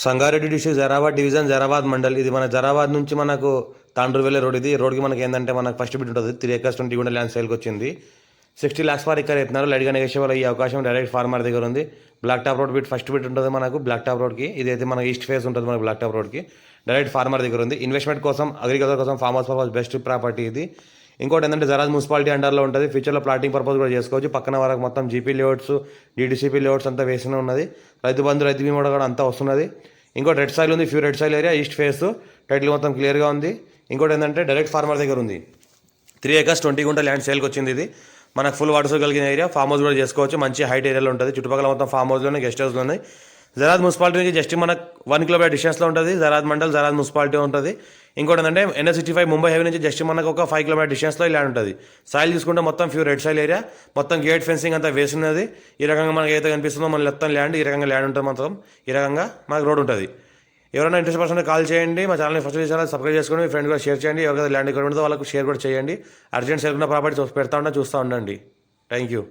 Sangareddy district Zaheerabad division Zaheerabad mandal. ఇది మన జరాబాద్ నుంచి మనకు తాండూరు వెళ్ళే రోడ్. ఇది రోడ్కి మనకి ఏంటంటే మనకు ఫస్ట్ బిట్ ఉంటుంది 3 acres 20 గుంటల ల్యాండ్ సేల్కి వచ్చింది. 60 lakhs పర్ ఎకర్ ఎత్తున్నారు. లైట్గా నెగోషియబుల్ అయ్యే అవకాశం డైరెక్ట్ ఫార్మర్ దగ్గర ఉంది. Black top road bit first bit ఉంటుంది మనకు బ్లాక్ టాప్ రోడ్కి. ఇదైతే మన ఈస్ట్ ఫేస్ ఉంటుంది మనకు బ్లాక్ టాప్ రోడ్కి. డైరెక్ట్ ఫార్మర్ దగ్గర ఉంది. ఇన్వెస్ట్మెంట్ కోసం అగ్రికల్చర్ కోసం farm house purpose best property ఇది. ఇంకోటి ఏంటంటే జరాజ్ మున్సిపాలిటీ అండర్లో ఉంటుంది. ఫ్యూచర్లో ప్లాటింగ్ పర్పస్ కూడా చేసుకోవచ్చు. పక్కన వరకు మొత్తం జీపీ లేఅవుట్స్ డీటీసీపీ లేఅవుట్స్ అంతా వేసిన ఉన్నది. రైతు బంధు రైతు బీమా కూడా అంతా వస్తున్నది. ఇంకోటి రెడ్ సాయిల్ ఉంది, red soil area east face. Title మొత్తం క్లియర్గా ఉంది. ఇంకోటి ఏంటంటే డైరెక్ట్ ఫార్మర్ దగ్గర ఉంది. 3 acres 20 గుంటల ల్యాండ్ సేల్కి వచ్చింది. ఇది మనకు ఫుల్ వాటర్ కలిగిన ఏరియా. ఫామ్ హౌస్ కూడా చేసుకోవచ్చు. మంచి హైట్ ఏరియాలో ఉంటుంది. చుట్టుపక్కల మొత్తం ఫామ్ హౌస్లోనే గెస్ట్ హౌస్లో ఉన్నాయి. జరాద్ మున్సిపాలిటీ నుంచి జస్ట్ మనకు 1 kilometer డిస్టెన్స్లో ఉంటుంది. జరాద్ మండల్ జరాద్ మున్సిపాలిటీ ఉంటుంది. ఇంకోటి ఏంటంటే NH65 ముంబై హైవే నుంచి జస్ట్ మనకు ఒక 5 kilometer డిస్టెన్స్లో ల్యాండ్ ఉంటుంది. సాయిల్ చూసుకుంటే మొత్తం రెడ్ సాయిల్ ఏరియా. మొత్తం గేట్ ఫెన్సింగ్ అంతా వేసినది. ఈ రకంగా మనకి ఏదైతే కనిపిస్తుందో మన మొత్తం ల్యాండ్ ఈ రకంగా ల్యాండ్ ఉంటుంది. మొత్తం ఈ రకంగా మనకు రోడ్ ఉంటుంది. ఎవరైనా ఇంట్రెస్ట్ పర్సన్ కాల్ చేయండి. మా ఛానల్ని ఫస్ట్ సబ్స్క్రైబ్ చేసుకొని మీ ఫ్రెండ్ కూడా షేర్ చేయండి. ఎవరికైతే ల్యాండ్ ఇక్కడ ఉంటుందో వాళ్ళకు షేర్ కూడా చేయండి. అర్జెంట్ సేల్ ఉన్న ప్రాపర్టీ పెడతా చూస్తూ ఉండండి. Thank you.